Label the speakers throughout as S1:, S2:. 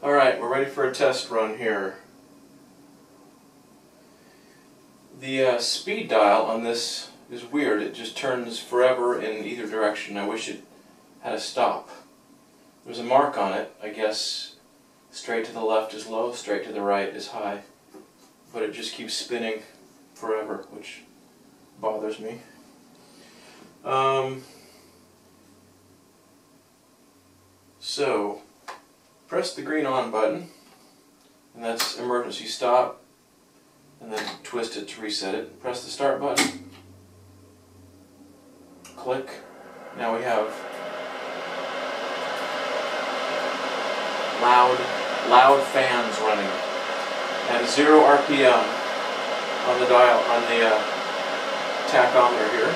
S1: Alright, we're ready for a test run here. The speed dial on this is weird. It just turns forever in either direction. I wish it had a stop. There's a mark on it. I guess straight to the left is low, straight to the right is high. But it just keeps spinning forever, which bothers me. So, press the green on button, and that's emergency stop, and then twist it to reset it. Press the start button, click. Now we have loud fans running at 0 RPM on the dial, on the tachometer here.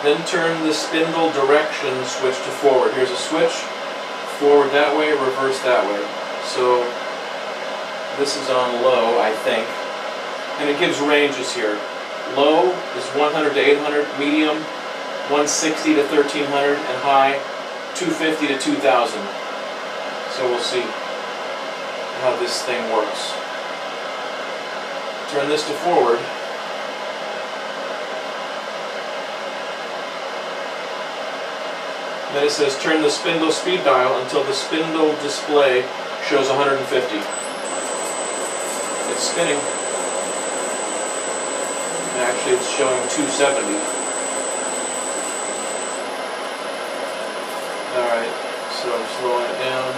S1: Then turn the spindle direction switch to forward. Here's a switch, forward that way, reverse that way. So this is on low, I think, and it gives ranges here. Low is 100 to 800, medium 160 to 1300, and high 250 to 2000. So we'll see how this thing works. Turn this to forward. Then it says turn the spindle speed dial until the spindle display shows 150. It's spinning. Actually, it's showing 270. Alright, so I'm slowing it down.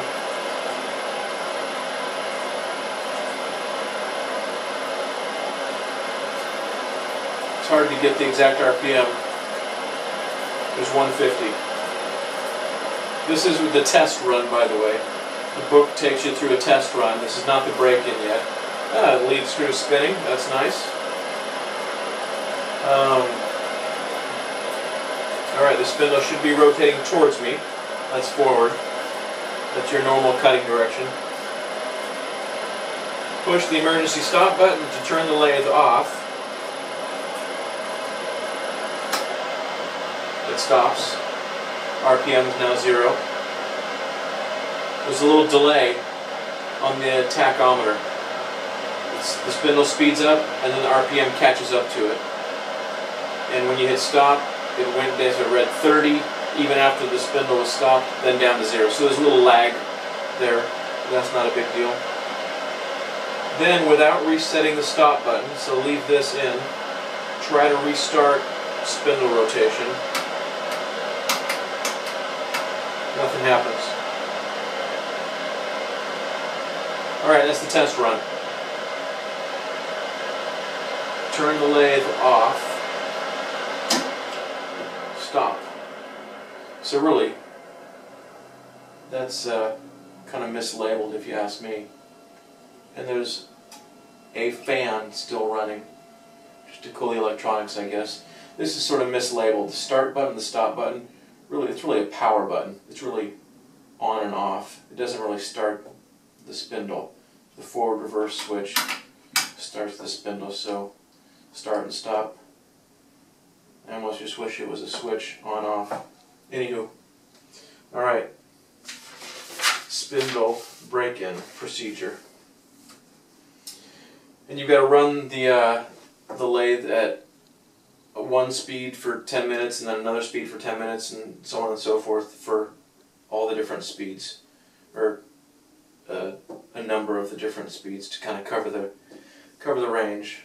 S1: It's hard to get the exact RPM. There's 150. This is the test run, by the way. The book takes you through a test run. This is not the break-in yet. Lead screw spinning. That's nice. Alright, the spindle should be rotating towards me. That's forward. That's your normal cutting direction. Push the emergency stop button to turn the lathe off. It stops. RPM is now 0. There's a little delay on the tachometer. The spindle speeds up and then the RPM catches up to it. And when you hit stop, it went down to red 30 even after the spindle was stopped, then down to 0. So there's a little lag there. That's not a big deal. Then, without resetting the stop button, so leave this in, try to restart spindle rotation. Nothing happens. Alright, that's the test run. Turn the lathe off. Stop. So really, that's kind of mislabeled if you ask me. And there's a fan still running, just to cool the electronics, I guess. This is sort of mislabeled. The start button, the stop button, really, it's really a power button. It's really on and off. It doesn't really start the spindle. The forward reverse switch starts the spindle, so start and stop. I almost just wish it was a switch on off. Anywho, alright, spindle break-in procedure. And you've got to run the lathe at one speed for 10 minutes and then another speed for 10 minutes and so on and so forth for all the different speeds, or a number of the different speeds to kind of cover the range.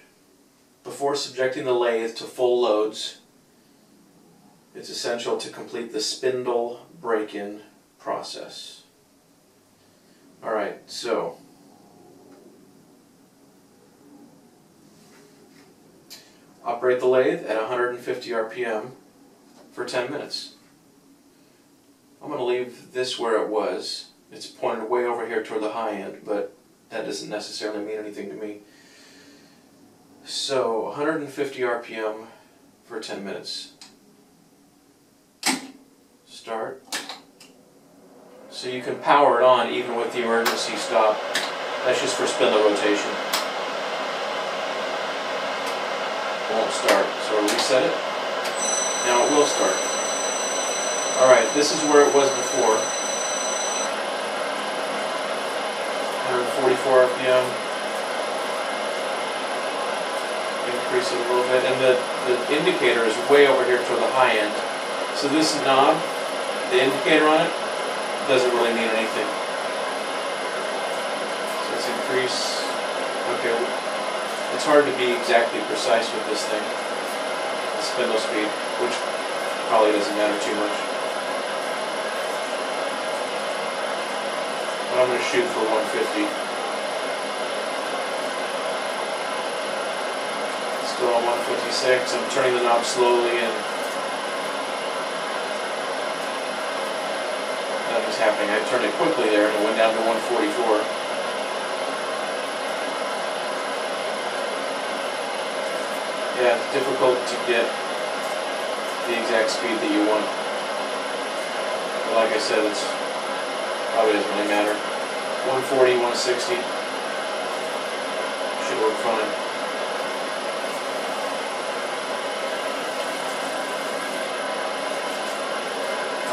S1: Before subjecting the lathe to full loads, it's essential to complete the spindle break-in process. Alright, so operate the lathe at 150 RPM for 10 minutes. I'm going to leave this where it was. It's pointed way over here toward the high end, but that doesn't necessarily mean anything to me. So 150 RPM for 10 minutes. Start. So you can power it on even with the emergency stop. That's just for spindle rotation. It won't start, so we'll reset it. Now it will start. Alright, this is where it was before. RPM. Increase it a little bit, and the indicator is way over here toward the high end. So this knob, the indicator on it, doesn't really mean anything. So let's increase. Okay, it's hard to be exactly precise with this thing. The spindle speed, which probably doesn't matter too much. But I'm going to shoot for 150. Still on 156. I'm turning the knob slowly and nothing's happening. I turned it quickly there and it went down to 144. Yeah, it's difficult to get the exact speed that you want. But like I said, it's probably doesn't really matter. 140, 160 should work fine.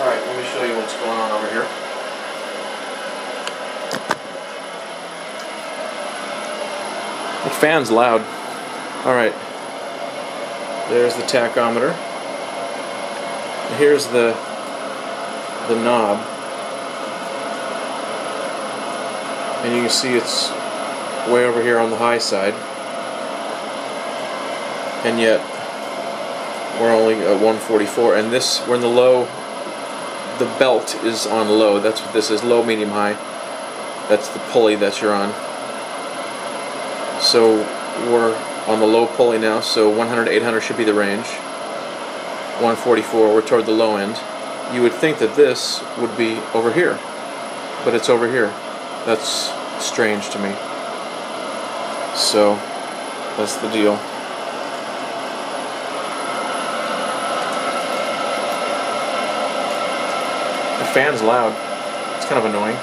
S1: Alright, let me show you what's going on over here. The fan's loud. Alright. There's the tachometer. Here's the knob. And you can see it's way over here on the high side. And yet we're only at 144. And this, we're in the low. The belt is on low. That's what this is. Low, medium, high. That's the pulley that you're on. So we're on the low pulley now, so 100 to 800 should be the range. 144, we're toward the low end. You would think that this would be over here, but it's over here. That's strange to me. So, that's the deal. The fan's loud. It's kind of annoying.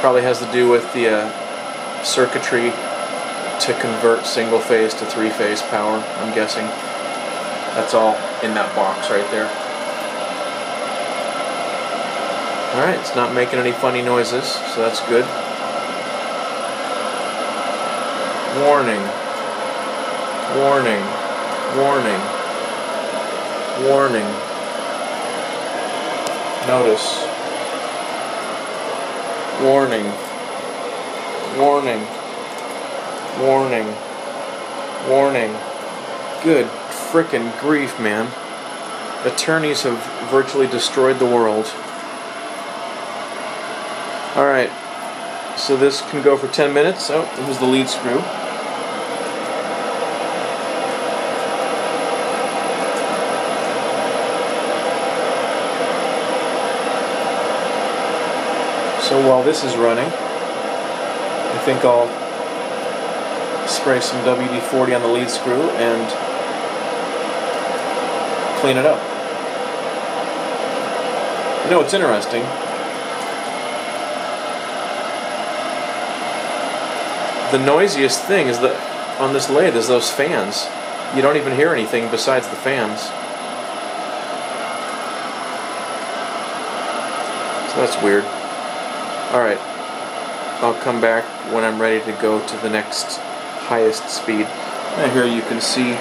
S1: Probably has to do with the circuitry to convert single phase to three phase power, I'm guessing. That's all in that box right there. Alright, it's not making any funny noises, so that's good. Warning. Warning. Warning. Warning. Notice. Warning. Warning. Warning. Warning. Good frickin' grief, man. Attorneys have virtually destroyed the world. Alright, so this can go for 10 minutes. Oh, here's the lead screw. So while this is running, I think I'll spray some WD-40 on the lead screw and clean it up. You know what's interesting? The noisiest thing is that on this lathe is those fans. You don't even hear anything besides the fans. So that's weird. Alright, I'll come back when I'm ready to go to the next highest speed. And here you can see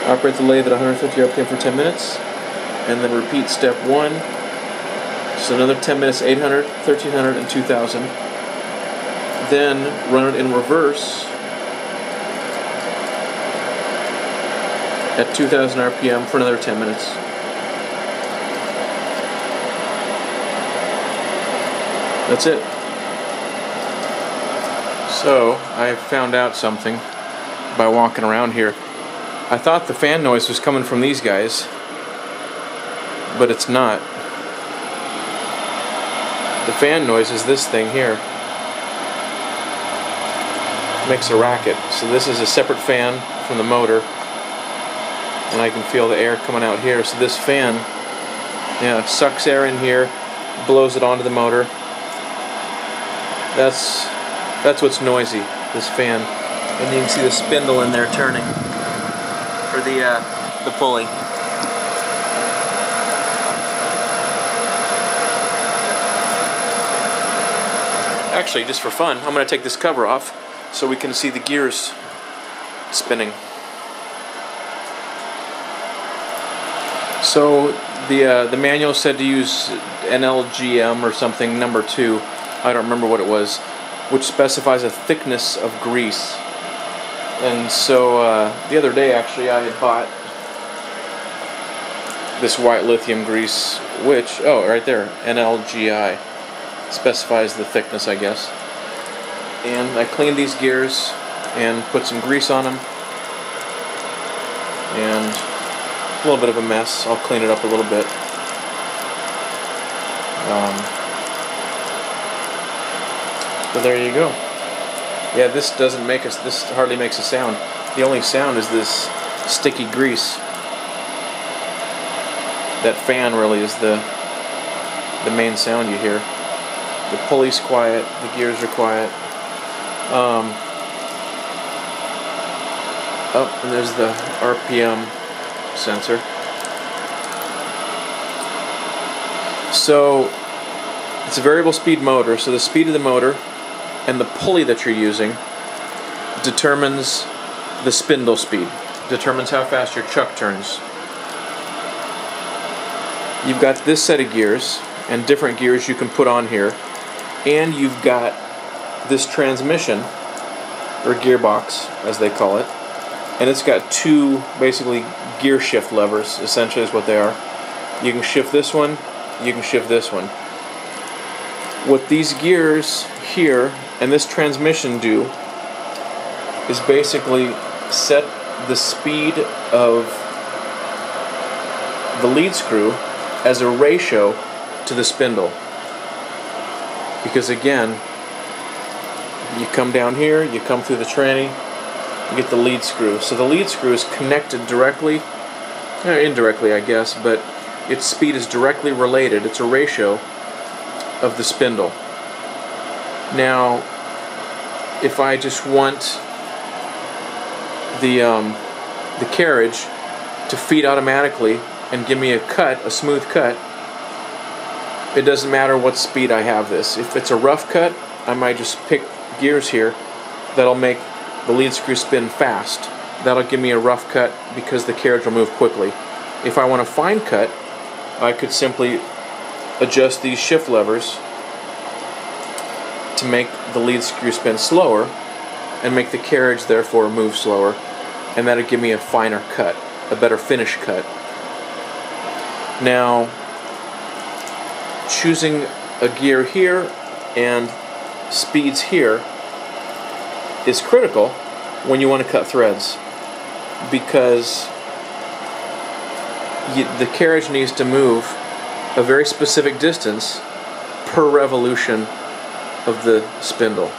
S1: operate the lathe at 150 RPM for 10 minutes, and then repeat step 1. So another 10 minutes, 800, 1300, and 2000. Then run it in reverse at 2000 RPM for another 10 minutes. That's it. So, I found out something by walking around here. I thought the fan noise was coming from these guys, but it's not. The fan noise is this thing here. It makes a racket. So this is a separate fan from the motor, and I can feel the air coming out here. So this fan, yeah, sucks air in here, blows it onto the motor. That's what's noisy, this fan. And you can see the spindle in there turning for the pulley. Actually, just for fun, I'm going to take this cover off so we can see the gears spinning. So the manual said to use NLGM or something, number 2, I don't remember what it was, which specifies a thickness of grease. And so the other day actually I had bought this white lithium grease, which, oh, right there, NLGI, specifies the thickness, I guess. And I cleaned these gears and put some grease on them. And a little bit of a mess. I'll clean it up a little bit. But there you go. Yeah, this doesn't make us. This hardly makes a sound. The only sound is this sticky grease. That fan really is the main sound you hear. The pulley's quiet. The gears are quiet. Oh, and there's the RPM sensor. So it's a variable speed motor, so the speed of the motor and the pulley that you're using determines the spindle speed, determines how fast your chuck turns. You've got this set of gears and different gears you can put on here, and you've got this transmission, or gearbox as they call it, and it's got 2 basically gear shift levers, essentially is what they are. You can shift this one, you can shift this one. What these gears here and this transmission do is basically set the speed of the lead screw as a ratio to the spindle. Because again, you come down here, you come through the tranny, you get the lead screw. So the lead screw is connected directly, or indirectly I guess, but its speed is directly related. It's a ratio of the spindle. Now, if I just want the carriage to feed automatically and give me a cut, a smooth cut, it doesn't matter what speed I have this. If it's a rough cut, I might just pick gears here that'll make the lead screw spin fast. That'll give me a rough cut because the carriage will move quickly. If I want a fine cut, I could simply adjust these shift levers to make the lead screw spin slower and make the carriage therefore move slower, and that'll give me a finer cut, a better finish cut. Now, choosing a gear here and speeds here is critical when you want to cut threads, because the carriage needs to move a very specific distance per revolution of the spindle.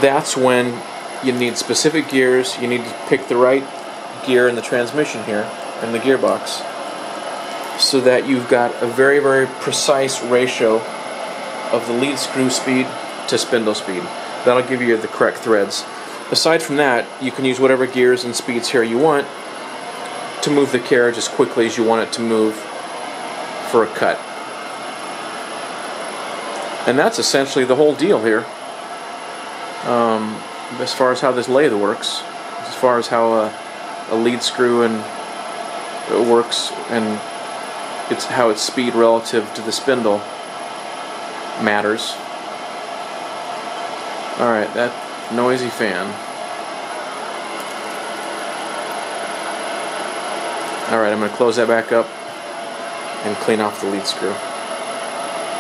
S1: That's when you need specific gears. You need to pick the right gear in the transmission here, in the gearbox, so that you've got a very, very precise ratio of the lead screw speed to spindle speed. That'll give you the correct threads. Aside from that, you can use whatever gears and speeds here you want to move the carriage as quickly as you want it to move for a cut. And that's essentially the whole deal here. As far as how this lathe works, as far as how a lead screw and it works, and it's how its speed relative to the spindle matters. Alright, that noisy fan. Alright, I'm going to close that back up and clean off the lead screw.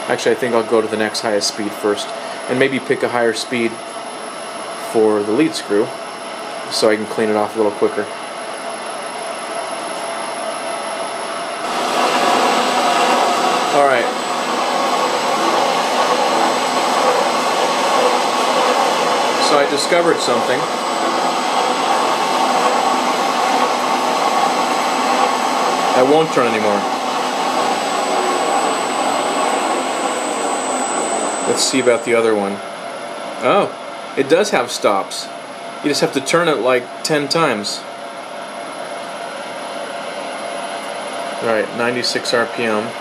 S1: Actually, I think I'll go to the next highest speed first, and maybe pick a higher speed for the lead screw so I can clean it off a little quicker. Alright. So I discovered something. I won't turn anymore. Let's see about the other one. Oh, it does have stops. You just have to turn it like 10 times. Alright, 96 RPM.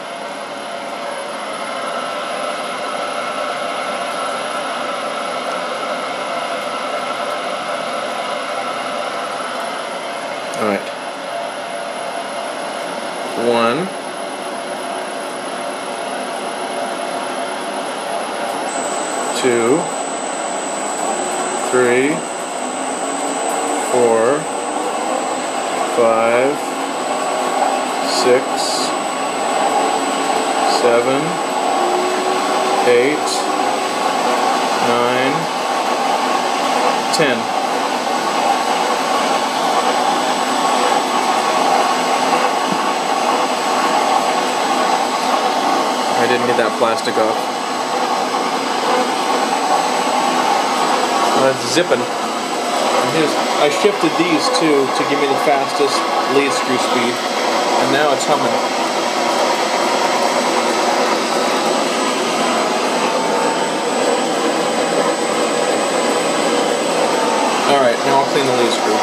S1: 1, 2, 3, 4, 5, 6, 7, 8, 9, 10. I didn't get that plastic off. It's zipping. And I shifted these two to give me the fastest lead screw speed, and now it's humming. Alright, now I'll clean the lead screw.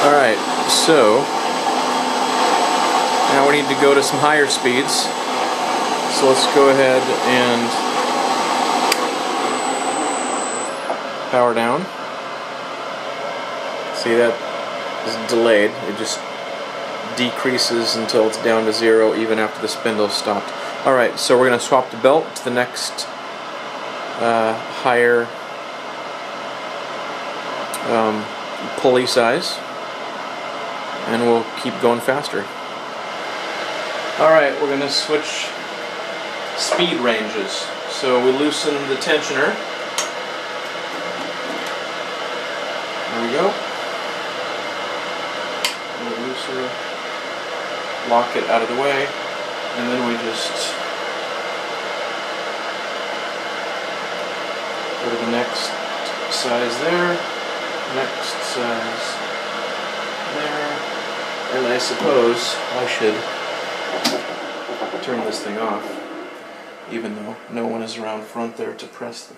S1: Alright, so now we need to go to some higher speeds. So let's go ahead and power down. See, that is delayed. It just decreases until it's down to 0 even after the spindle stopped. Alright, so we're going to swap the belt to the next higher pulley size, and we'll keep going faster. Alright, we're going to switch speed ranges. So we loosen the tensioner. There we go. We'll looser, lock it out of the way, and then we just go to the next size there, next size there, and I suppose I should turn this thing off, even though no one is around front there to press the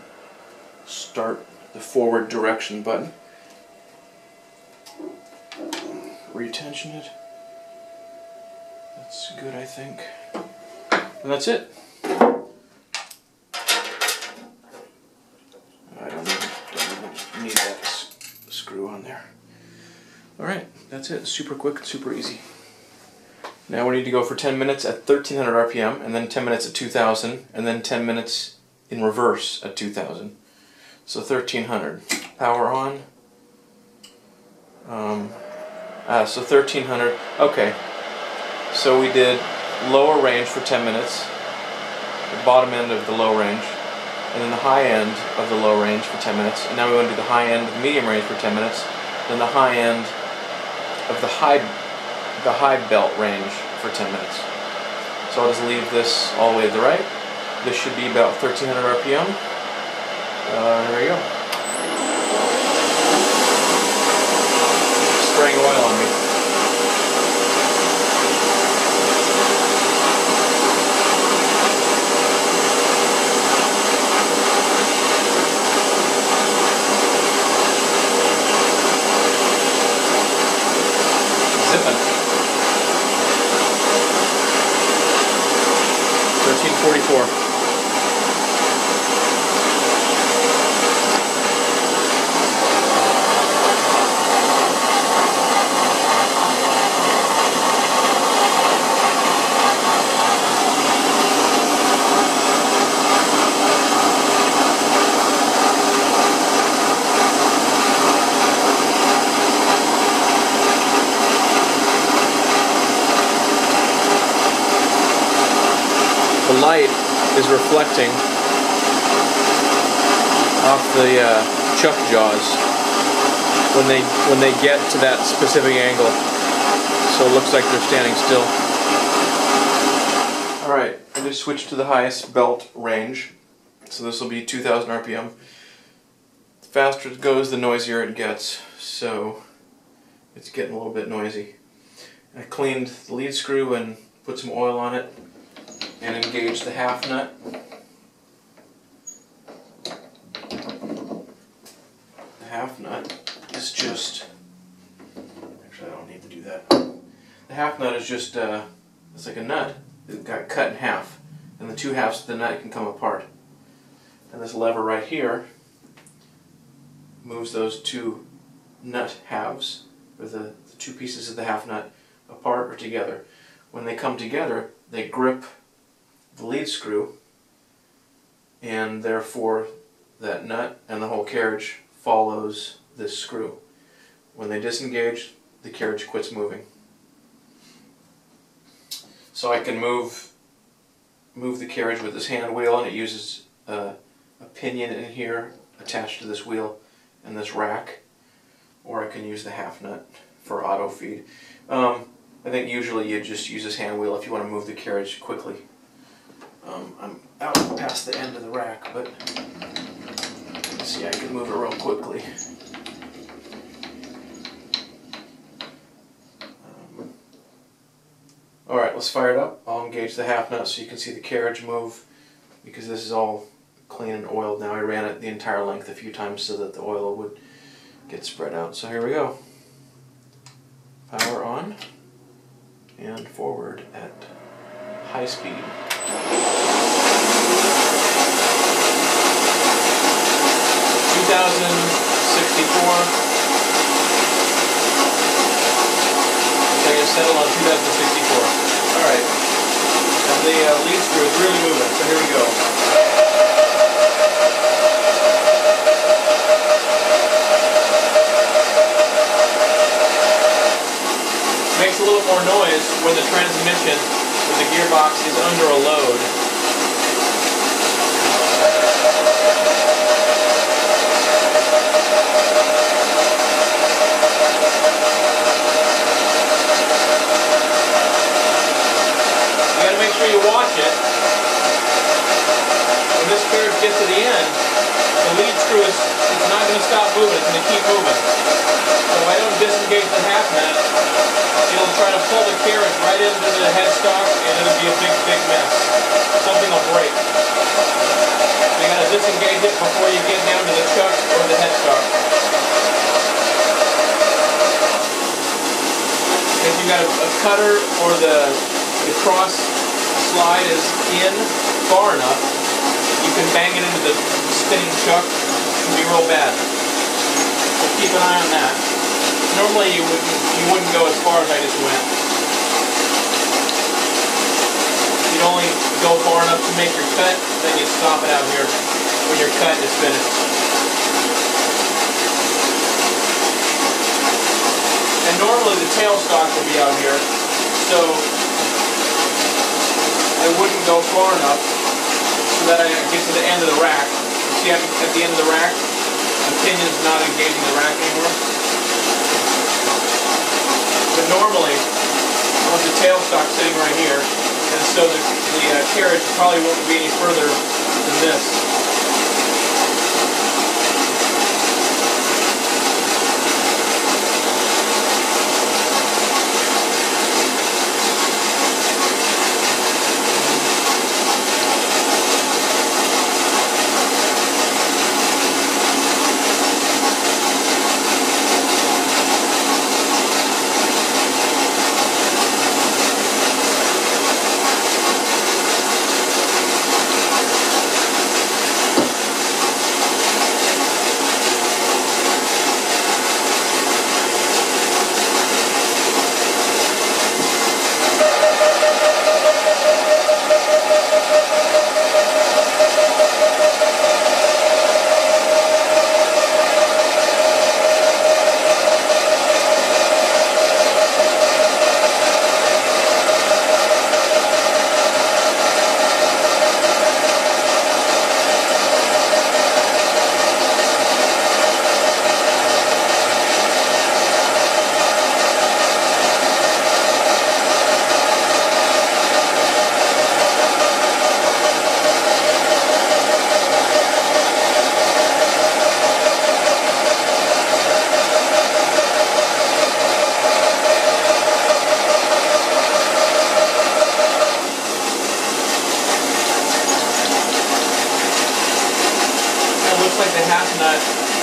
S1: start, the forward direction button. Retension it. That's good, I think. And that's it. I don't even need that screw on there. Alright, that's it. Super quick, super easy. Now we need to go for 10 minutes at 1300 RPM, and then 10 minutes at 2000, and then 10 minutes in reverse at 2000. So 1300. Power on. So 1300. Okay. So we did lower range for 10 minutes, the bottom end of the low range, and then the high end of the low range for 10 minutes. And now we want to do the high end of the medium range for 10 minutes, then the high end of the high belt range for 10 minutes. So I'll just leave this all the way to the right. This should be about 1300 RPM. There we go. Spraying oil on me. Zipping. 1344. The light is reflecting off the chuck jaws when they get to that specific angle. So it looks like they're standing still. Alright, I just switched to the highest belt range. So this will be 2000 RPM. The faster it goes, the noisier it gets. So it's getting a little bit noisy. I cleaned the lead screw and put some oil on it and engaged the half nut. The half nut is just, actually I don't need to do that. The half nut is just, it's like a nut that got cut in half, and the two halves of the nut can come apart. And this lever right here moves those two nut halves, or the two pieces of the half nut, apart or together. When they come together, they grip the lead screw, and therefore that nut and the whole carriage follows this screw. When they disengage, the carriage quits moving. So I can move the carriage with this hand wheel, and it uses a pinion in here attached to this wheel and this rack, or I can use the half nut for auto feed. I think usually you just use this hand wheel if you want to move the carriage quickly. I'm out past the end of the rack, but let's see, I can move it real quickly. Alright, let's fire it up. I'll engage the half nut so you can see the carriage move, because this is all clean and oiled now. I ran it the entire length a few times so that the oil would get spread out. So here we go. Power on and forward at high speed. 2064. Settle on 2064. Alright. And the lead screw is really moving, so here we go. Makes a little more noise when the transmission, when the gearbox is under a load. You watch it. When this carriage gets to the end, the lead screw is not going to stop moving, it's going to keep moving. So if I don't disengage the half nut, it'll try to pull the carriage right into the headstock, and it'll be a big mess. Something will break. So you got to disengage it before you get down to the chuck or the headstock. If you got a cutter or the cross slide is in far enough, you can bang it into the spinning chuck. It can be real bad. So keep an eye on that. Normally you wouldn't go as far as I just went. You'd only go far enough to make your cut, then you stop it out here when your cut is finished. And normally the tailstock will be out here, so I wouldn't go far enough so that I get to the end of the rack. See, at the end of the rack, the pinion's not engaging the rack anymore. But normally, I want the tailstock sitting right here, and so the carriage probably won't be any further than this.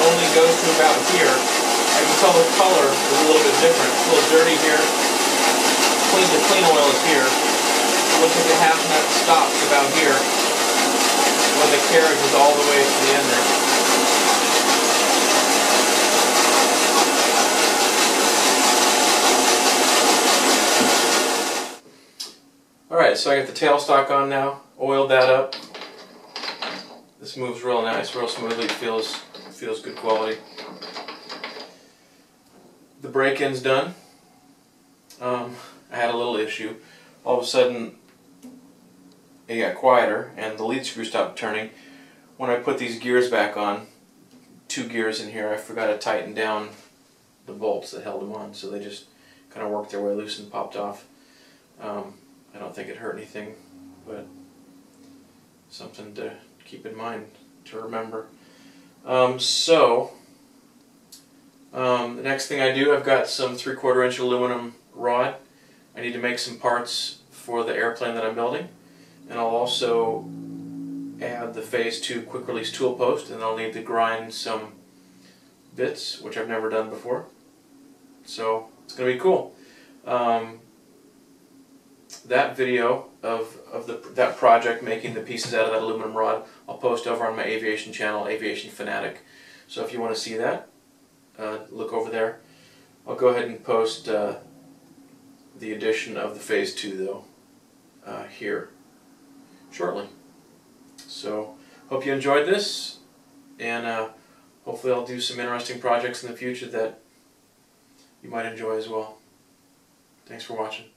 S1: only goes to about here. I can tell the color is a little bit different. It's a little dirty here. The clean oil is here. It looks like the half nut stops about here when the carriage is all the way to the end there. Alright, so I got the tailstock on now, oiled that up. This moves real nice, real smoothly, feels good quality. The brake-in's done. I had a little issue. All of a sudden it got quieter and the lead screw stopped turning. When I put these gears back on, 2 gears in here, I forgot to tighten down the bolts that held them on, so they just kind of worked their way loose and popped off. I don't think it hurt anything, but something to keep in mind, to remember. The next thing I do, I've got some 3/4 inch aluminum rod. I need to make some parts for the airplane that I'm building, and I'll also add the Phase 2 quick release tool post, and I'll need to grind some bits, which I've never done before. So it's going to be cool. That video of that project, making the pieces out of that aluminum rod, I'll post over on my aviation channel, Aviation Fanatic. So if you want to see that, look over there. I'll go ahead and post the addition of the Phase 2 though here shortly. So hope you enjoyed this, and hopefully I'll do some interesting projects in the future that you might enjoy as well. Thanks for watching.